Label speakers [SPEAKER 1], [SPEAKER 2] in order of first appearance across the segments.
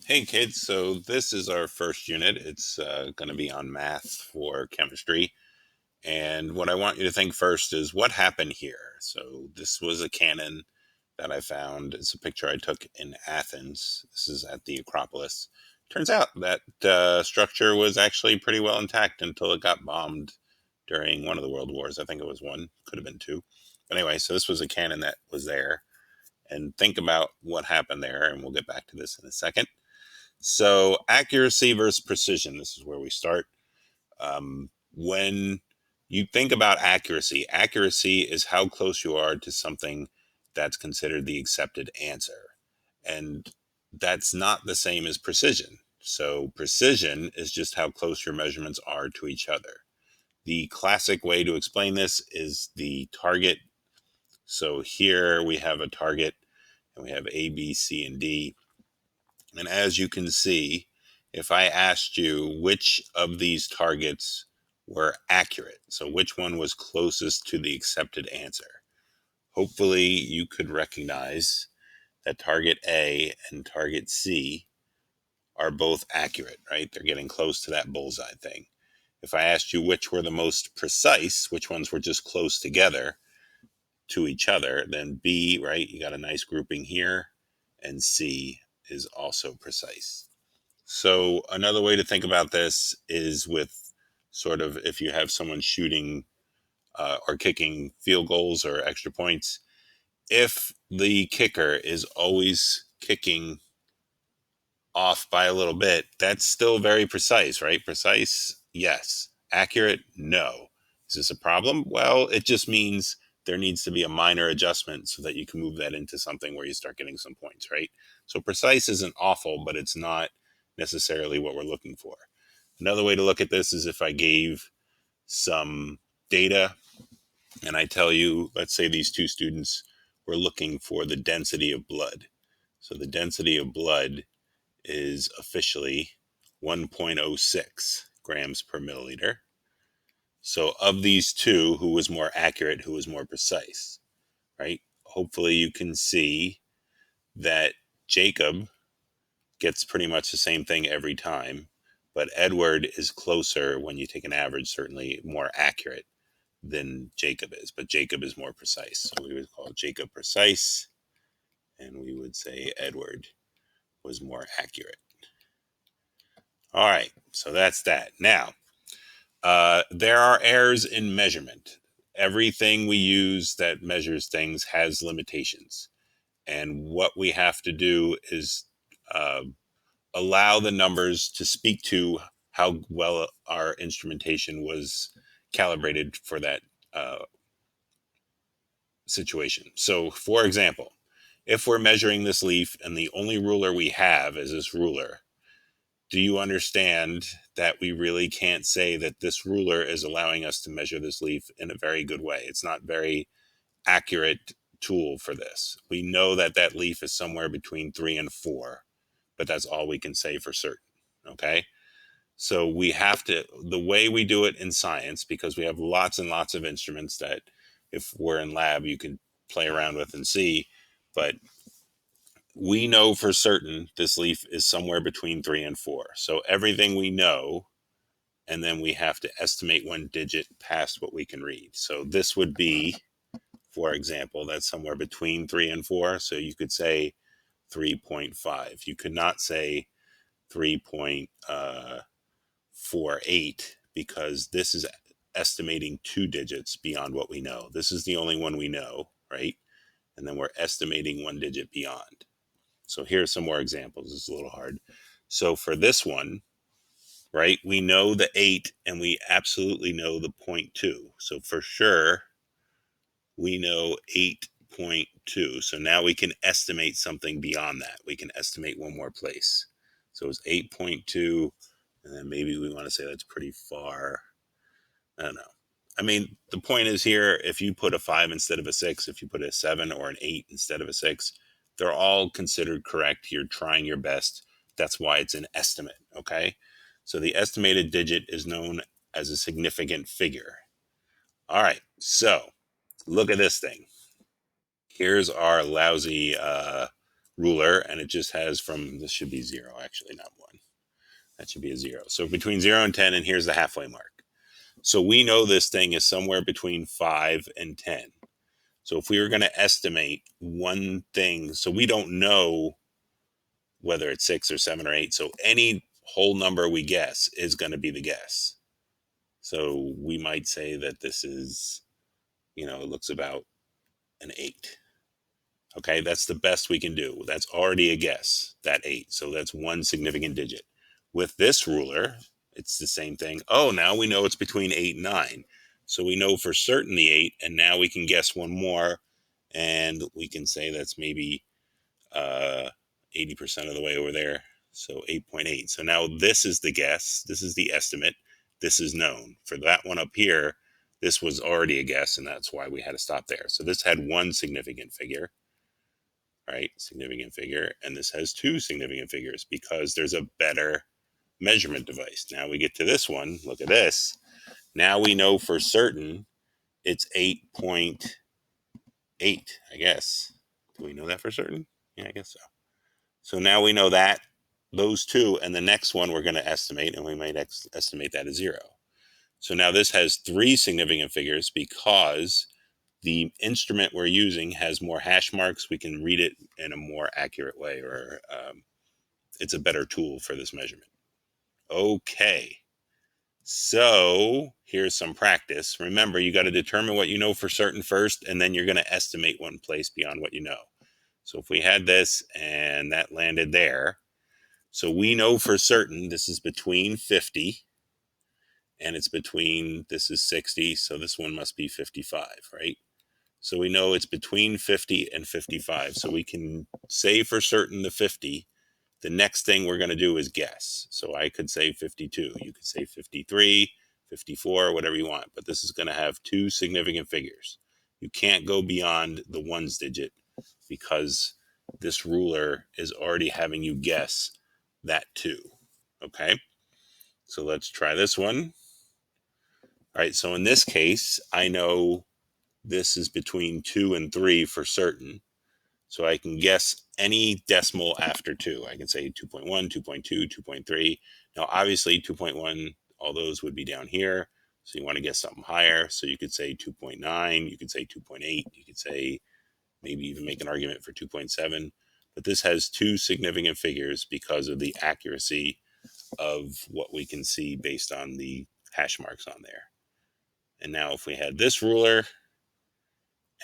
[SPEAKER 1] Hey kids, so this is our first unit. It's going to be on math for chemistry. And what I want you to think first is what happened here. So this was a cannon that I found. It's a picture I took in Athens. This is at the Acropolis. Turns out that structure was actually pretty well intact until it got bombed during one of the world wars. I think it was one, could have been two. But anyway, so this was a cannon that was there. And think about what happened there, and we'll get back to this in a second. So, accuracy versus precision. This is where we start. When you think about accuracy, accuracy is how close you are to something that's considered the accepted answer. And that's not the same as precision. So, precision is just how close your measurements are to each other. The classic way to explain this is the target. So, here we have a target and we have A, B, C, and D. And as you can see, if I asked you which of these targets were accurate, so which one was closest to the accepted answer, hopefully you could recognize that target A and target C are both accurate, right? They're getting close to that bullseye thing. If I asked you which were the most precise, which ones were just close together to each other, then B, right? You got a nice grouping here, and C is also precise. So another way to think about this is with sort of if you have someone shooting or kicking field goals or extra points, if the kicker is always kicking off by a little bit, that's still very precise, right? Precise, yes. Accurate, no. Is this a problem? Well, it just means there needs to be a minor adjustment so that you can move that into something where you start getting some points, right? So precise isn't awful, but it's not necessarily what we're looking for. Another way to look at this is if I gave some data and I tell you, let's say these two students were looking for the density of blood. So the density of blood is officially 1.06 grams per milliliter. So of these two, who was more accurate, who was more precise, right? Hopefully you can see that Jacob gets pretty much the same thing every time, but Edward is closer when you take an average, certainly more accurate than Jacob is, but Jacob is more precise. So we would call Jacob precise, and we would say Edward was more accurate. All right, so that's that. Now, there are errors in measurement. Everything we use that measures things has limitations. And what we have to do is uh, allow the numbers to speak to how well our instrumentation was calibrated for that uh, situation. So, for example, if we're measuring this leaf and the only ruler we have is this ruler, do you understand that we really can't say that this ruler is allowing us to measure this leaf in a very good way? It's not very accurate tool for this. We know that that leaf is somewhere between 3 and 4, but that's all we can say for certain. Okay. So we have to, the way we do it in science, because we have lots and lots of instruments that if we're in lab, you can play around with and see, but we know for certain this leaf is somewhere between 3 and 4. So everything we know, and then we have to estimate one digit past what we can read. So this would be, for example, that's somewhere between 3 and 4. So you could say 3.5. You could not say 3.48 because this is estimating two digits beyond what we know. This is the only one we know, right? And then we're estimating one digit beyond. So here's some more examples. It's a little hard. So for this one, right, we know the 8 and we absolutely know the 0.2. So for sure, we know 8.2. So now we can estimate something beyond that. We can estimate one more place. So it's 8.2. And then maybe we want to say that's pretty far. I don't know. I mean, the point is here, if you put a 5 instead of a 6, if you put a 7 or an 8 instead of a 6, they're all considered correct. You're trying your best. That's why it's an estimate, okay? So the estimated digit is known as a significant figure. All right, so look at this thing. Here's our lousy ruler, and it just has from, this should be 0, actually, not 1. That should be a 0. So between 0 and 10, and here's the halfway mark. So we know this thing is somewhere between 5 and 10. So if we were going to estimate one thing, so we don't know whether it's 6 or 7 or 8. So any whole number we guess is going to be the guess. So we might say that this is, it looks about an 8. Okay, that's the best we can do. That's already a guess, that 8. So that's one significant digit. With this ruler, it's the same thing. Oh, now we know it's between 8 and 9. So we know for certain the 8, and now we can guess one more, and we can say that's maybe 80% of the way over there. So 8.8. So now this is the guess. This is the estimate. This is known. For that one up here, this was already a guess, and that's why we had to stop there. So this had one significant figure, right? Significant figure. And this has two significant figures because there's a better measurement device. Now we get to this one. Look at this. Now we know for certain it's 8.8, I guess. Do we know that for certain? Yeah, I guess so. So now we know that, those two, and the next one we're going to estimate, and we might estimate that as 0. So now this has three significant figures because the instrument we're using has more hash marks. We can read it in a more accurate way, or it's a better tool for this measurement. Okay, so here's some practice. Remember, you got to determine what you know for certain first, and then you're going to estimate one place beyond what you know. So if we had this and that landed there, so we know for certain this is between 50 and it's between, this is 60, so this one must be 55, right? So we know it's between 50 and 55. So we can say for certain the 50. The next thing we're going to do is guess. So I could say 52. You could say 53, 54, whatever you want. But this is going to have two significant figures. You can't go beyond the ones digit because this ruler is already having you guess that 2. Okay? So let's try this one. All right, so in this case, I know this is between 2 and 3 for certain. So I can guess any decimal after 2. I can say 2.1, 2.2, 2.3. Now, obviously, 2.1, all those would be down here. So you want to guess something higher. So you could say 2.9. You could say 2.8. You could say maybe even make an argument for 2.7. But this has two significant figures because of the accuracy of what we can see based on the hash marks on there. And now if we had this ruler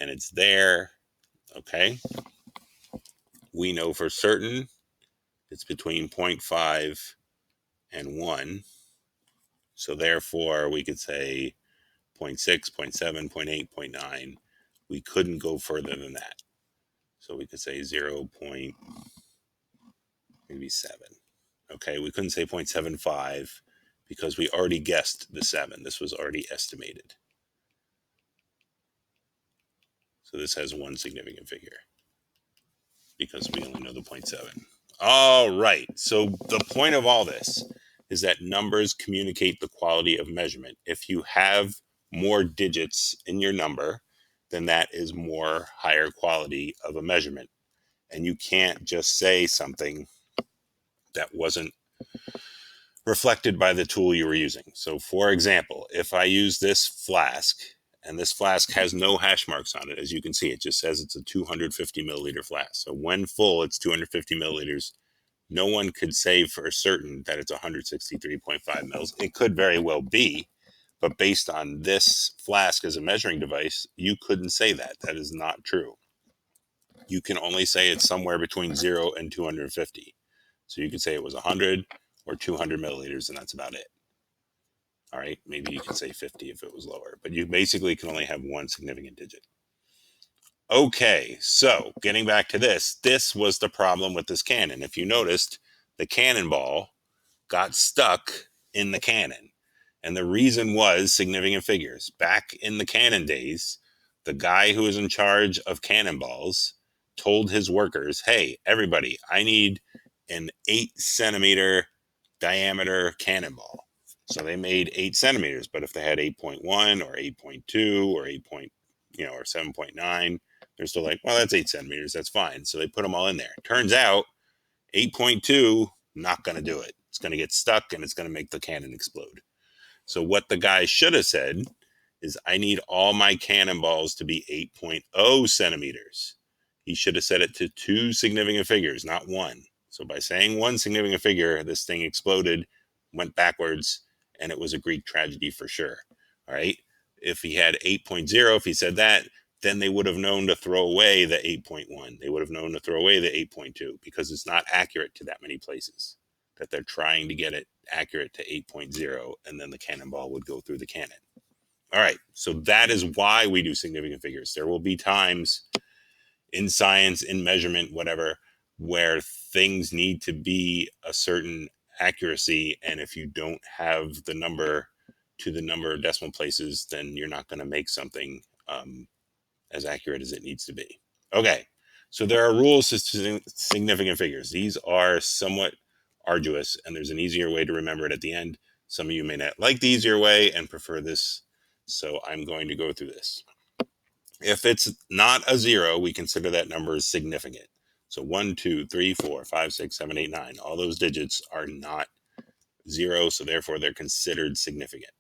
[SPEAKER 1] and it's there, okay, we know for certain it's between 0.5 and 1. So therefore, we could say 0.6, 0.7, 0.8, 0.9. We couldn't go further than that. So we could say 0. Maybe 7. Okay, we couldn't say 0.75 because we already guessed the 7. This was already estimated. So this has one significant figure because we only know the 0.7. All right. So the point of all this is that numbers communicate the quality of measurement. If you have more digits in your number, then that is more higher quality of a measurement. And you can't just say something that wasn't reflected by the tool you were using. So for example, if I use this flask, and this flask has no hash marks on it, as you can see, it just says it's a 250 milliliter flask. So when full, it's 250 milliliters. No one could say for certain that it's 163.5 mils. It could very well be, but based on this flask as a measuring device, you couldn't say that. That is not true. You can only say it's somewhere between 0 and 250. So you could say it was 100 or 200 milliliters, and that's about it. All right, maybe you could say 50 if it was lower, but you basically can only have one significant digit. Okay, so getting back to this was the problem with this cannon. If you noticed, the cannonball got stuck in the cannon. And the reason was significant figures. Back in the cannon days, the guy who was in charge of cannonballs told his workers, hey, everybody, I need an 8-centimeter diameter cannonball. So they made 8 centimeters, but if they had 8.1 or 8.2 or 8 point, or 7.9, They're still like, well, that's 8 centimeters. That's fine. So they put them all in there. Turns out 8.2, not going to do it. It's going to get stuck and it's going to make the cannon explode. So what the guy should have said is, I need all my cannonballs to be 8.0 centimeters. He should have set it to 2 significant figures, not 1. So by saying 1 significant figure, this thing exploded, went backwards, and it was a Greek tragedy for sure. All right. If he had 8.0, if he said that, then they would have known to throw away the 8.1. They would have known to throw away the 8.2 because it's not accurate to that many places, that they're trying to get it accurate to 8.0, and then the cannonball would go through the cannon. All right. So that is why we do significant figures. There will be times in science, in measurement, whatever, where things need to be a certain accuracy. And if you don't have the number to the number of decimal places, then you're not going to make something as accurate as it needs to be. Okay. So there are rules to significant figures. These are somewhat arduous, and there's an easier way to remember it at the end. Some of you may not like the easier way and prefer this. So I'm going to go through this. If it's not a 0, we consider that number as significant. So 1, 2, 3, 4, 5, 6, 7, 8, 9. All those digits are not 0, so therefore they're considered significant.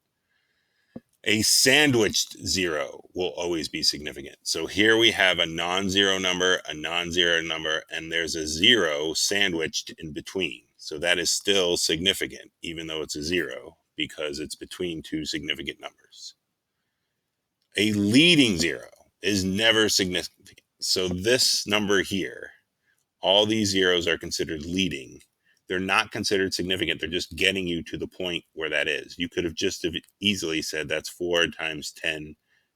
[SPEAKER 1] A sandwiched 0 will always be significant. So here we have a non-zero number, a non-zero number, and there's a 0 sandwiched in between. So that is still significant, even though it's a 0, because it's between 2 significant numbers. A leading 0 is never significant. So this number here, all these zeros are considered leading. They're not considered significant. They're just getting you to the point where that is. You could have just easily said that's 4 times 10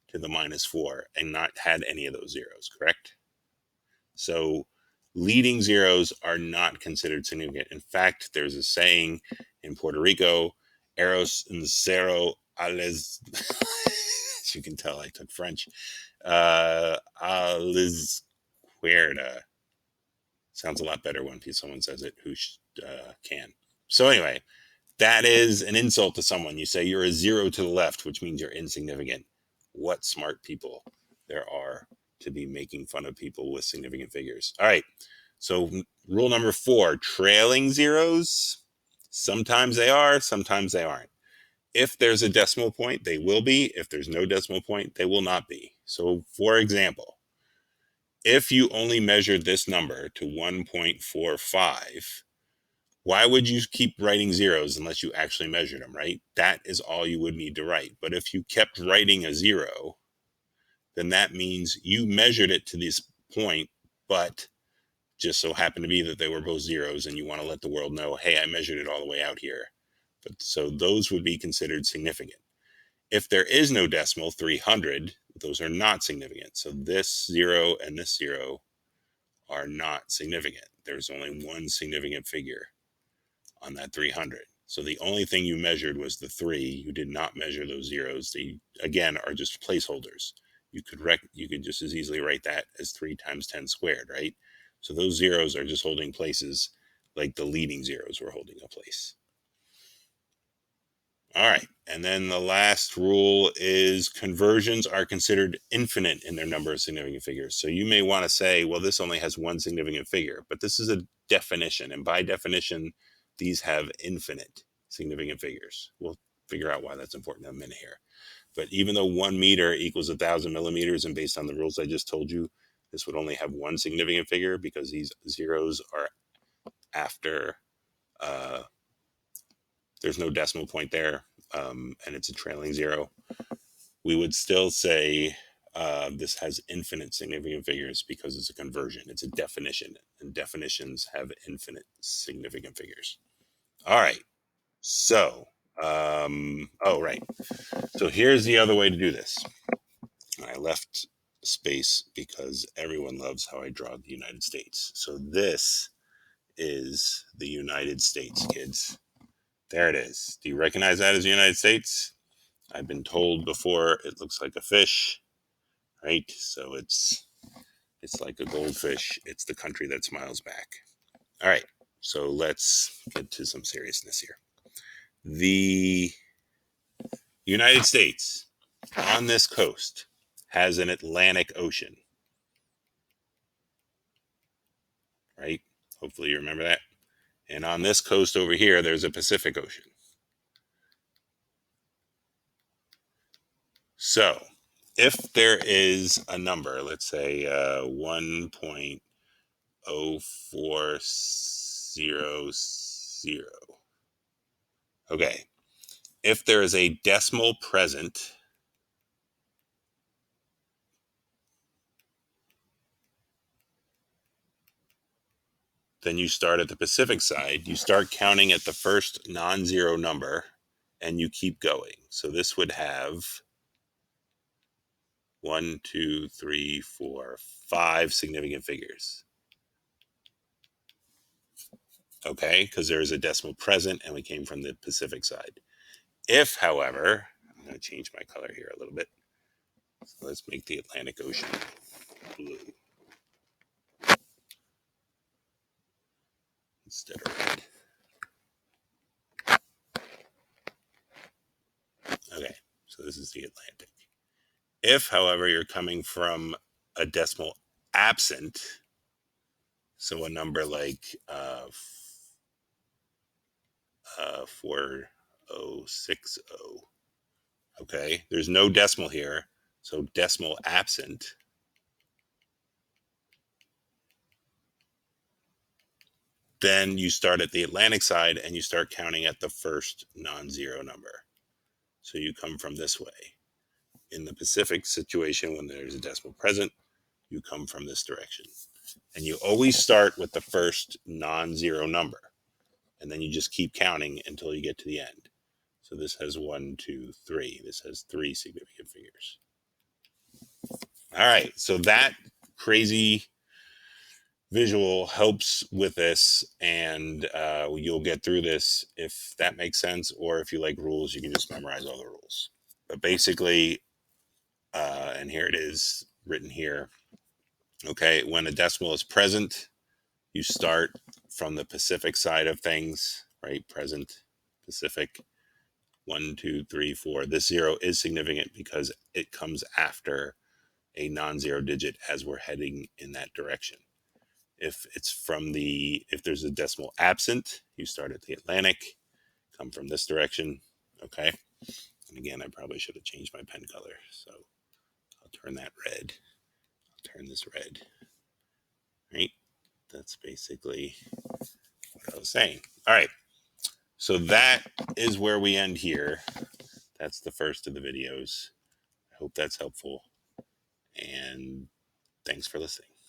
[SPEAKER 1] to the minus 4 and not had any of those zeros, correct? So leading zeros are not considered significant. In fact, there's a saying in Puerto Rico, eros en cero a les... As you can tell, I took French. A les cuerda. Sounds a lot better when someone says it who can. So anyway, that is an insult to someone. You say you're a 0 to the left, which means you're insignificant. What smart people there are to be making fun of people with significant figures. All right. So rule number 4, trailing zeros. Sometimes they are, sometimes they aren't. If there's a decimal point, they will be. If there's no decimal point, they will not be. So for example, if you only measured this number to 1.45, why would you keep writing zeros unless you actually measured them, right? That is all you would need to write. But if you kept writing a 0, then that means you measured it to this point, but just so happened to be that they were both zeros, and you want to let the world know, hey, I measured it all the way out here. But so those would be considered significant. If there is no decimal, 300, those are not significant. So this 0 and this 0 are not significant. There's only one significant figure on that 300. So the only thing you measured was the 3. You did not measure those zeros. They, again, are just placeholders. You could just as easily write that as 3 times 10 squared, right? So those zeros are just holding places like the leading zeros were holding a place. All right. And then the last rule is conversions are considered infinite in their number of significant figures. So you may want to say, well, this only has one significant figure, but this is a definition. And by definition, these have infinite significant figures. We'll figure out why that's important in a minute here. But even though 1 meter equals 1,000 millimeters, and based on the rules I just told you, this would only have one significant figure because these zeros are after there's no decimal point there, and it's a trailing 0, we would still say this has infinite significant figures because it's a conversion. It's a definition, and definitions have infinite significant figures. All right. So, right. So here's the other way to do this. I left space because everyone loves how I draw the United States. So this is the United States, kids. There it is. Do you recognize that as the United States? I've been told before it looks like a fish, right? So it's like a goldfish. It's the country that smiles back. All right. So let's get to some seriousness here. The United States on this coast has an Atlantic Ocean. right? Hopefully you remember that. And on this coast over here, there's a Pacific Ocean. So if there is a number, let's say 1.0400, okay, if there is a decimal present, then you start at the Pacific side, you start counting at the first non-zero number, and you keep going. So this would have 1, 2, 3, 4, 5 significant figures. Okay, because there is a decimal present and we came from the Pacific side. If, however, I'm going to change my color here a little bit. So let's make the Atlantic Ocean blue instead of red. Okay, so this is the Atlantic. If, however, you're coming from a decimal absent, so a number like 4060, okay, there's no decimal here, so decimal absent, then you start at the Atlantic side and you start counting at the first non-zero number. So you come from this way. In the Pacific situation, when there's a decimal present, you come from this direction. And you always start with the first non-zero number. And then you just keep counting until you get to the end. So this has 1, 2, 3. This has 3 significant figures. All right. So that crazy visual helps with this, and you'll get through this if that makes sense. Or if you like rules, you can just memorize all the rules. But basically, and here it is written here. Okay, when a decimal is present, you start from the Pacific side of things, right? Present, Pacific. 1, 2, 3, 4. This 0 is significant because it comes after a non-zero digit as we're heading in that direction. If there's a decimal absent, you start at the Atlantic, come from this direction. Okay. And again, I probably should have changed my pen color. So I'll turn that red. I'll turn this red. Right. That's basically what I was saying. All right. So that is where we end here. That's the first of the videos. I hope that's helpful. And thanks for listening.